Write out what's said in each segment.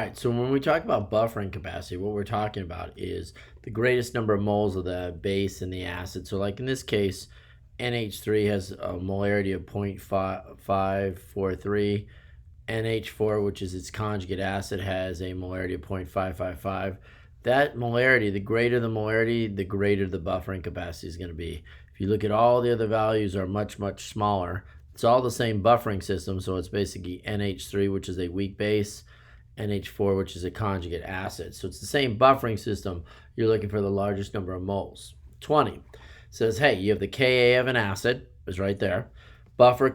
All right, so when we talk about buffering capacity, what we're talking about is the greatest number of moles of the base and the acid. So like in this case, NH3 has a molarity of 0.543. NH4, which is its conjugate acid, has a molarity of 0.555. That molarity, the greater the molarity, the greater the buffering capacity is going to be. If you look at all the other values are much, much smaller. It's all the same buffering system, so it's basically NH3, which is a weak base, NH4, which is a conjugate acid. So it's the same buffering system. You're looking for the largest number of moles. 20 says, hey, you have the Ka of an acid, is right there. Buffer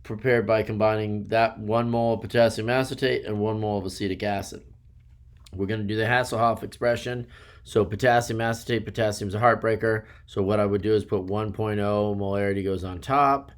prepared by combining that 1 mole of potassium acetate and 1 mole of acetic acid. We're going to do the Hasselhoff expression. So potassium acetate, potassium is a heartbreaker. So what I would do is put 1.0 molarity goes on top.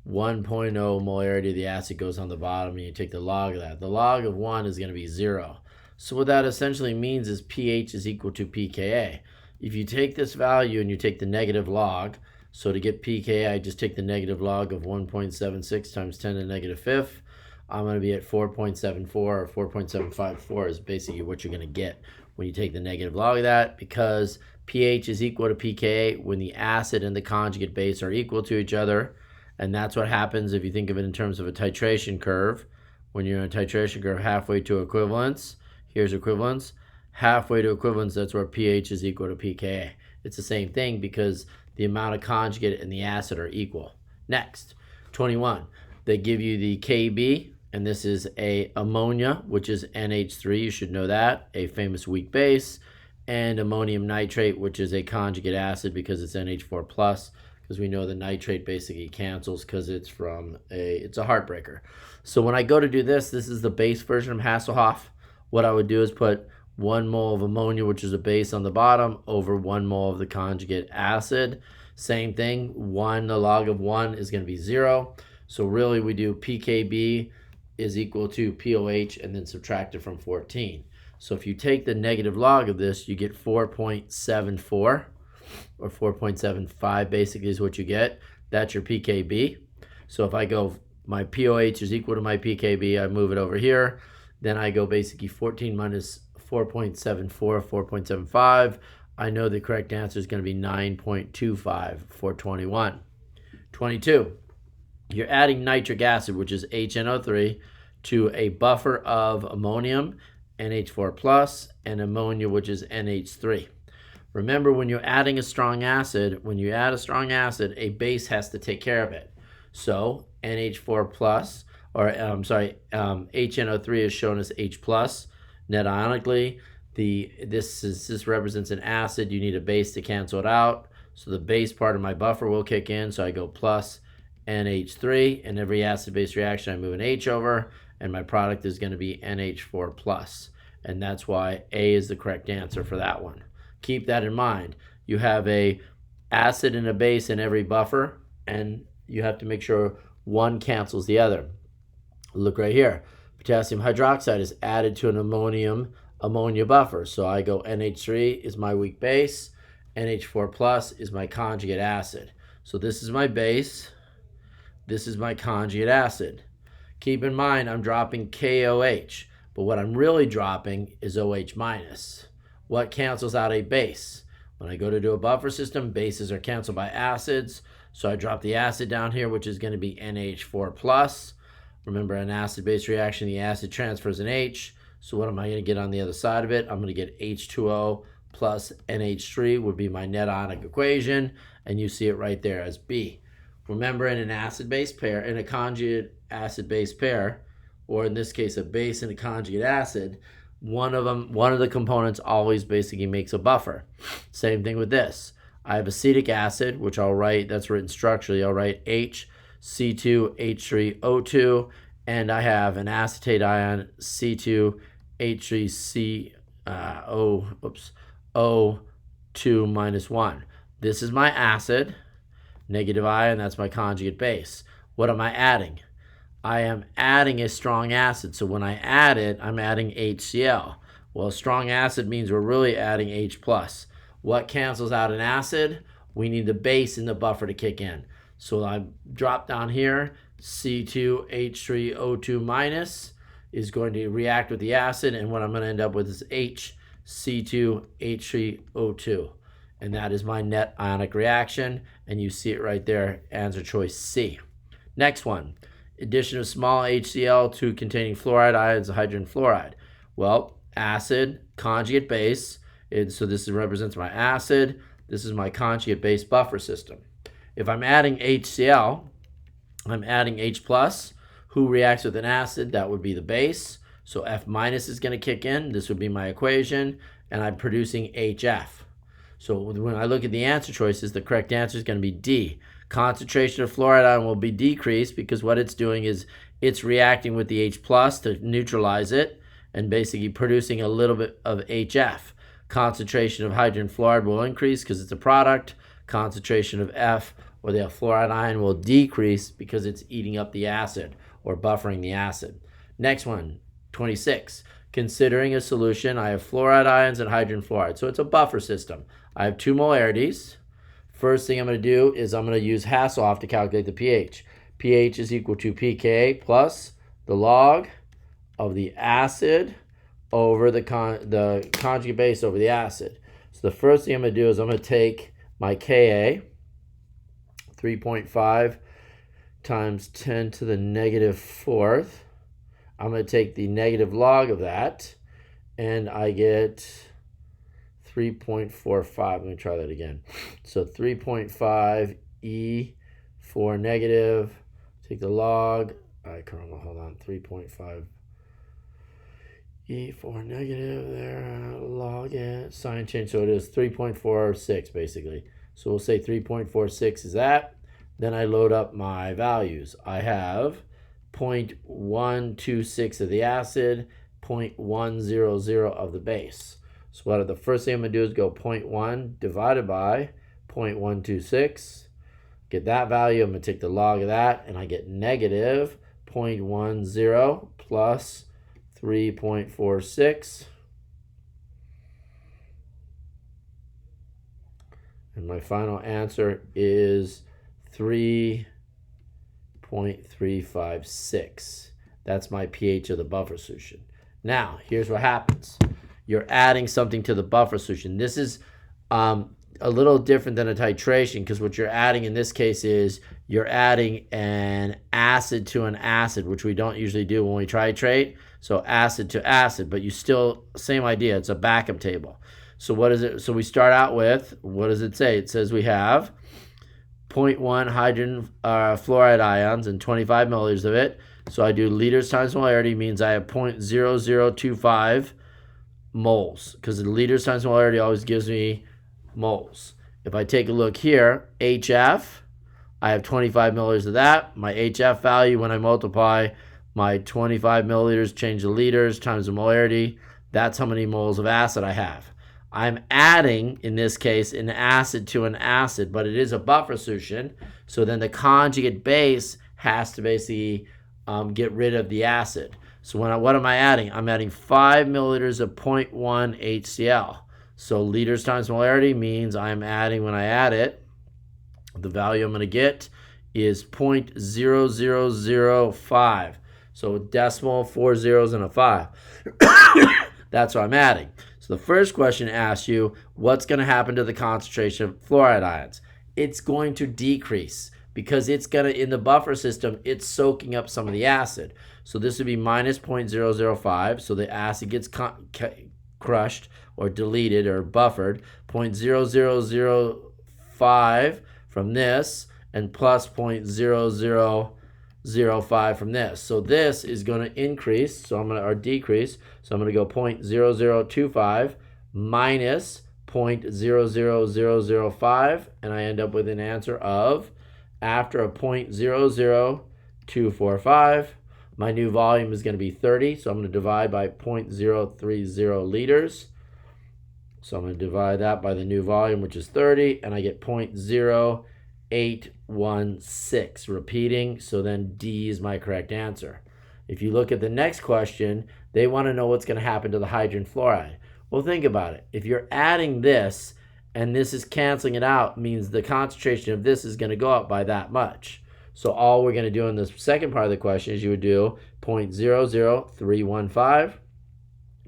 1.0 molarity of the acid goes on the bottom, and you take the log of that. The log of 1 is going to be 0. So what that essentially means is pH is equal to pKa. If you take this value and you take the negative log, so to get pKa, I just take the negative log of 1.76 times 10 to the negative fifth. I'm going to be at 4.74 or 4.754 is basically what you're going to get when you take the negative log of that, because pH is equal to pKa when the acid and the conjugate base are equal to each other. And that's what happens if you think of it in terms of a titration curve. When you're in a titration curve halfway to equivalence, here's equivalence. Halfway to equivalence, that's where pH is equal to pKa. It's the same thing because the amount of conjugate and the acid are equal. Next, 21. They give you the Kb, and this is a ammonia, which is NH3. You should know that, a famous weak base, and ammonium nitrate, which is a conjugate acid because it's NH4 plus. Because we know the nitrate basically cancels because it's a heartbreaker. So when I go to do this is the base version of Hasselhoff. What I would do is put 1 mole of ammonia, which is a base on the bottom, over 1 mole of the conjugate acid. Same thing, the log of 1 is going to be 0. So really we do pKb is equal to POH and then subtract it from 14. So if you take the negative log of this, you get 4.74. or 4.75 basically is what you get. That's your pKb. So if I go, my POH is equal to my pKb, I move it over here. Then I go basically 14 minus 4.74, 4.75. I know the correct answer is going to be 9.25 for 21. 22, you're adding nitric acid, which is HNO3, to a buffer of ammonium, NH4 plus, and ammonia, which is NH3. Remember, when you're adding a strong acid, a base has to take care of it. So NH4 plus, HNO3 is shown as H plus. Net ionically, this represents an acid. You need a base to cancel it out. So the base part of my buffer will kick in. So I go plus NH3, and every acid-base reaction I move an H over, and my product is going to be NH4 plus. And that's why A is the correct answer for that one. Keep that in mind. You have a acid and a base in every buffer, and you have to make sure one cancels the other. Look right here. Potassium hydroxide is added to an ammonia buffer. So I go NH3 is my weak base, NH4 plus is my conjugate acid. So this is my base, this is my conjugate acid. Keep in mind I'm dropping KOH, but what I'm really dropping is OH minus. What cancels out a base? When I go to do a buffer system, bases are canceled by acids. So I drop the acid down here, which is going to be NH4 plus. Remember, an acid-base reaction, the acid transfers an H. So what am I going to get on the other side of it? I'm going to get H2O plus NH3 would be my net ionic equation. And you see it right there as B. Remember, in an acid-base pair, in a conjugate acid-base pair, or in this case, a base and a conjugate acid, one of the components always basically makes a buffer. Same thing with this. I have acetic acid, which I'll write, that's written structurally, I'll write HC2H3O2, and I have an acetate ion, C2H3CO2 minus 1. This is my acid, negative ion, that's my conjugate base. What am I adding? I am adding a strong acid. So when I add it, I'm adding HCl. Well, strong acid means we're really adding H+. What cancels out an acid? We need the base in the buffer to kick in. So I drop down here, C2H3O2 minus is going to react with the acid, and what I'm going to end up with is HC2H3O2. And that is my net ionic reaction, and you see it right there, answer choice C. Next one, addition of small HCl to containing fluoride ions of hydrogen fluoride. Well, acid, conjugate base, so this represents my acid, this is my conjugate base buffer system. If I'm adding HCl, I'm adding H+, who reacts with an acid, that would be the base, so F- is going to kick in, this would be my equation, and I'm producing HF. So when I look at the answer choices, the correct answer is going to be D. Concentration of fluoride ion will be decreased because what it's doing is it's reacting with the H+ to neutralize it and basically producing a little bit of HF. Concentration of hydrogen fluoride will increase because it's a product. Concentration of F, or the fluoride ion, will decrease because it's eating up the acid or buffering the acid. Next one, 26. Considering a solution, I have fluoride ions and hydrogen fluoride. So it's a buffer system. I have 2 molarities. First thing I'm going to do is I'm going to use Hasselhoff to calculate the pH. pH is equal to pKa plus the log of the acid over the conjugate base over the acid. So the first thing I'm going to do is I'm going to take my Ka, 3.5 times 10 to the negative fourth. I'm going to take the negative log of that, and I get 3.45. Let me try that again. So 3.5 E for negative. Take the log. Hold on. 3.5 E for negative there. Log it. Sign change. So it is 3.46 basically. So we'll say 3.46 is that. Then I load up my values. I have 0.126 of the acid, 0.100 of the base. So what the first thing I'm going to do is go 0.1 divided by 0.126. Get that value. I'm going to take the log of that, and I get negative 0.10 plus 3.46. And my final answer is 3.356. That's my pH of the buffer solution. Now, here's what happens. You're adding something to the buffer solution. This is a little different than a titration, because what you're adding in this case is you're adding an acid to an acid, which we don't usually do when we titrate. So acid to acid, but you still, same idea. It's a backup table. So what is it? So we start out with, what does it say? It says we have 0.1 hydrogen fluoride ions and 25 milliliters of it. So I do liters times molarity, means I have 0.0025 moles, because the liters times molarity always gives me moles. If I take a look here, HF, I have 25 milliliters of that. My HF value, when I multiply my 25 milliliters, change the liters times the molarity, that's how many moles of acid I have. I'm adding, in this case, an acid to an acid, but it is a buffer solution. So then the conjugate base has to basically get rid of the acid. So what am I adding? I'm adding 5 milliliters of 0.1 HCl. So liters times molarity means I'm adding, when I add it, the value I'm going to get is 0.0005. So decimal, 4 zeros, and a 5. That's what I'm adding. So the first question asks you, what's going to happen to the concentration of fluoride ions? It's going to decrease, because it's going to, in the buffer system, it's soaking up some of the acid. So this would be minus 0.005. So the acid gets crushed or deleted or buffered. 0.0005 from this, and plus 0.0005 from this. So this is going to increase, so I'm going to, or decrease. So I'm going to go 0.0025 minus 0.00005, and I end up with an answer of, after a 0.00245, my new volume is going to be 30. So I'm going to divide by 0.030 liters. So I'm going to divide that by the new volume, which is 30, and I get 0.0816. Repeating, so then D is my correct answer. If you look at the next question, they want to know what's going to happen to the hydrogen fluoride. Well, think about it. If you're adding this and this is canceling it out, means the concentration of this is going to go up by that much. So all we're going to do in this second part of the question is you would do 0.00315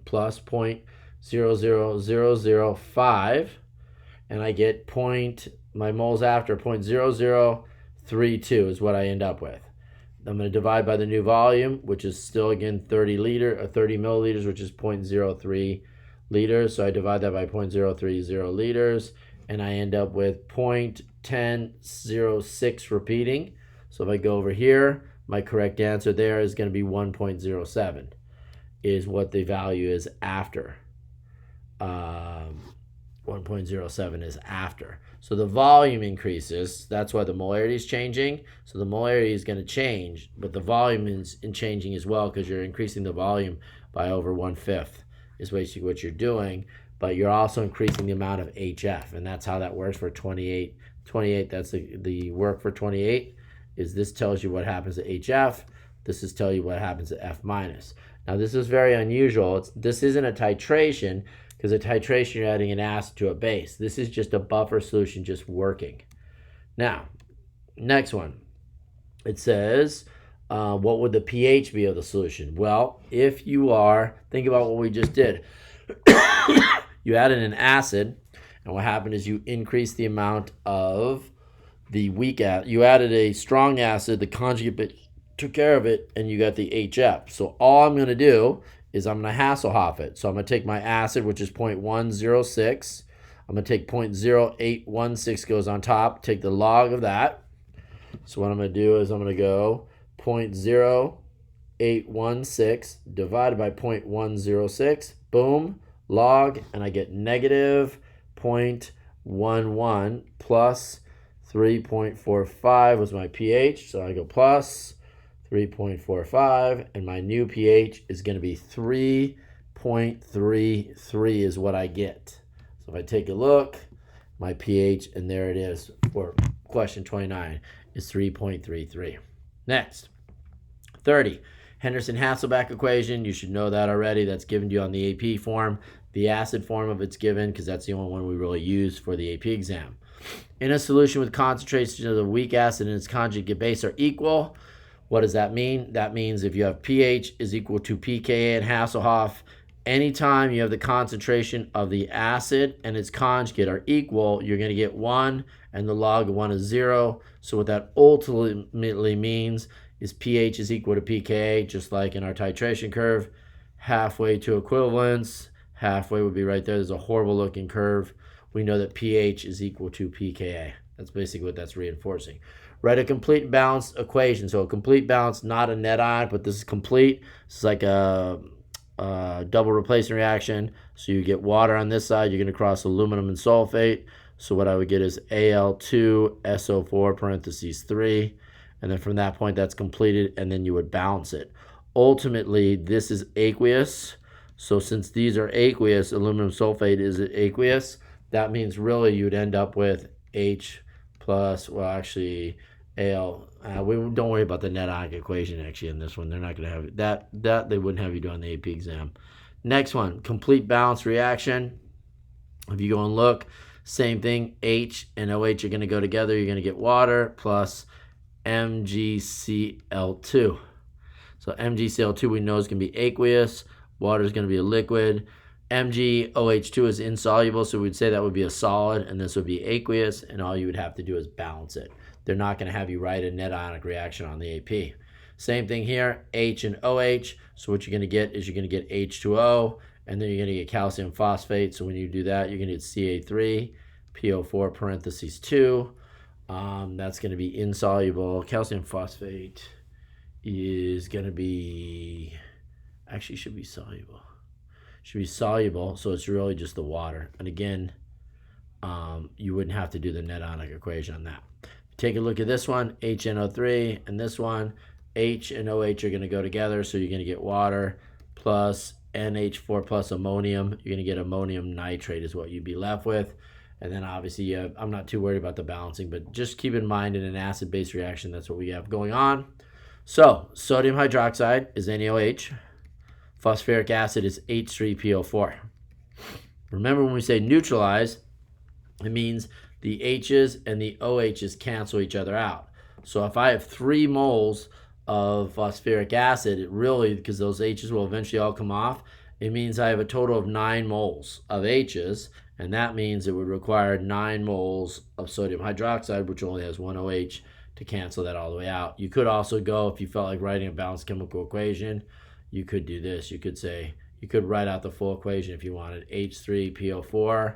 plus 0.00005, and I get my moles after 0.0032 is what I end up with. I'm going to divide by the new volume, which is still, again, 30 milliliters, which is 0.03 liters. So I divide that by 0.030 liters, and I end up with 0.1006 repeating. So if I go over here, my correct answer there is going to be 1.07 is what the value is after. 1.07 is after. So the volume increases. That's why the molarity is changing. So the molarity is going to change, but the volume is changing as well because you're increasing the volume by over 1/5 is basically what you're doing. But you're also increasing the amount of HF, and that's how that works for 28. 28, that's the work for 28, is this tells you what happens to HF. This is tell you what happens to F minus. Now this is very unusual. This isn't a titration, because a titration, you're adding an acid to a base. This is just a buffer solution just working. Now, next one. It says, what would the pH be of the solution? Well, if you think about what we just did. You added an acid, and what happened is you increased the amount of the weak acid. You added a strong acid, the conjugate bit took care of it, and you got the HF. So all I'm going to do is I'm going to Hasselhoff it. So I'm going to take my acid, which is 0.106. I'm going to take 0.0816 goes on top, take the log of that. So what I'm going to do is I'm going to go 0.0816 divided by 0.106. Boom, log, and I get negative 0.11 plus 3.45 was my pH. So I go plus 3.45, and my new pH is going to be 3.33 is what I get. So if I take a look, my pH, and there it is for question 29, is 3.33. Next, 30. Henderson-Hasselbalch equation. You should know that already. That's given to you on the AP form. The acid form of it's given because that's the only one we really use for the AP exam. In a solution with concentration of the weak acid and its conjugate base are equal, what does that mean? That means if you have pH is equal to pKa and Hasselhoff, anytime you have the concentration of the acid and its conjugate are equal, you're going to get 1, and the log of 1 is 0. So what that ultimately means is pH is equal to pKa, just like in our titration curve. Halfway to equivalence. Halfway would be right there. There's a horrible looking curve. We know that pH is equal to pKa. That's basically what that's reinforcing. Write a complete balanced equation. So a complete balance, not a net ion, but this is complete. This is like a double replacement reaction. So you get water on this side. You're going to cross aluminum and sulfate. So what I would get is Al2SO4 parentheses 3. And then from that point, that's completed, and then you would balance it. Ultimately, this is aqueous. So since these are aqueous, aluminum sulfate is aqueous. That means really you'd end up with H plus, well, actually, Al. We don't worry about the net ionic equation actually in this one. They're not going to have that they wouldn't have you do on the AP exam. Next one, complete balance reaction. If you go and look, same thing. H and OH are going to go together. You're going to get water plus MgCl2. So MgCl2 we know is going to be aqueous. Water is going to be a liquid. MgOH2 is insoluble, so we'd say that would be a solid, and this would be aqueous, and all you would have to do is balance it. They're not going to have you write a net ionic reaction on the AP. Same thing here, H and OH. So what you're going to get is you're going to get H2O, and then you're going to get calcium phosphate. So when you do that, you're going to get Ca3, PO4 parentheses 2. That's going to be insoluble. Calcium phosphate is going to be, actually should be soluble. Should be soluble, so it's really just the water. And again, you wouldn't have to do the net ionic equation on that. Take a look at this one, HNO3, and this one, H and OH are going to go together, so you're going to get water plus NH4 plus ammonium. You're going to get ammonium nitrate is what you'd be left with. And then obviously, I'm not too worried about the balancing, but just keep in mind in an acid-base reaction, that's what we have going on. So sodium hydroxide is NaOH. Phosphoric acid is H3PO4. Remember when we say neutralize, it means the H's and the OH's cancel each other out. So if I have 3 moles of phosphoric acid, it really, because those H's will eventually all come off, it means I have a total of 9 moles of H's, and that means it would require 9 moles of sodium hydroxide, which only has 1 OH, to cancel that all the way out. You could also go, if you felt like writing a balanced chemical equation, you could do this. You could write out the full equation if you wanted. H3PO4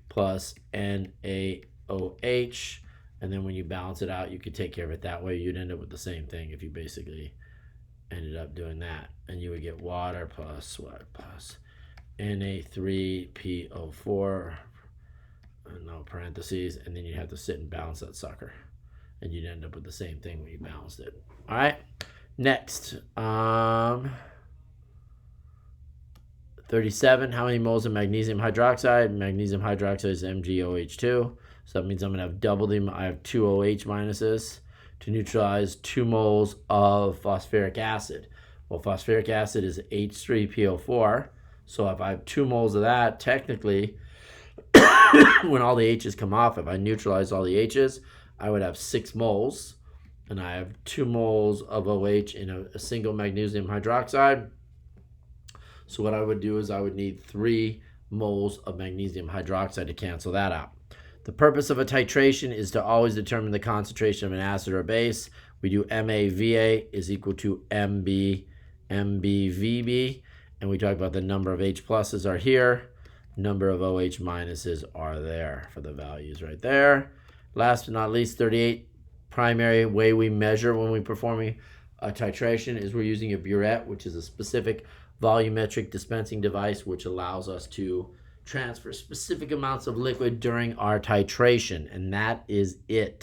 plus NaOH, and then when you balance it out, you could take care of it that way. You'd end up with the same thing if you basically ended up doing that. And you would get water plus what? Plus Na3PO4, no parentheses, and then you'd have to sit and balance that sucker. And you'd end up with the same thing when you balanced it. All right, next. 37, how many moles of magnesium hydroxide? Magnesium hydroxide is MgOH2. So that means I'm going to have double them. I have 2 OH minuses to neutralize 2 moles of phosphoric acid. Well, phosphoric acid is H3PO4. So if I have 2 moles of that, technically, when all the H's come off, if I neutralize all the H's, I would have 6 moles. And I have 2 moles of OH in a single magnesium hydroxide. So what I would do is I would need 3 moles of magnesium hydroxide to cancel that out. The purpose of a titration is to always determine the concentration of an acid or base. We do MAVA is equal to MBVB, and we talk about the number of H pluses are here, number of OH minuses are there for the values right there. Last but not least, 38, primary way we measure when we're performing a titration is we're using a burette, which is a specific volumetric dispensing device which allows us to transfer specific amounts of liquid during our titration, and that is it.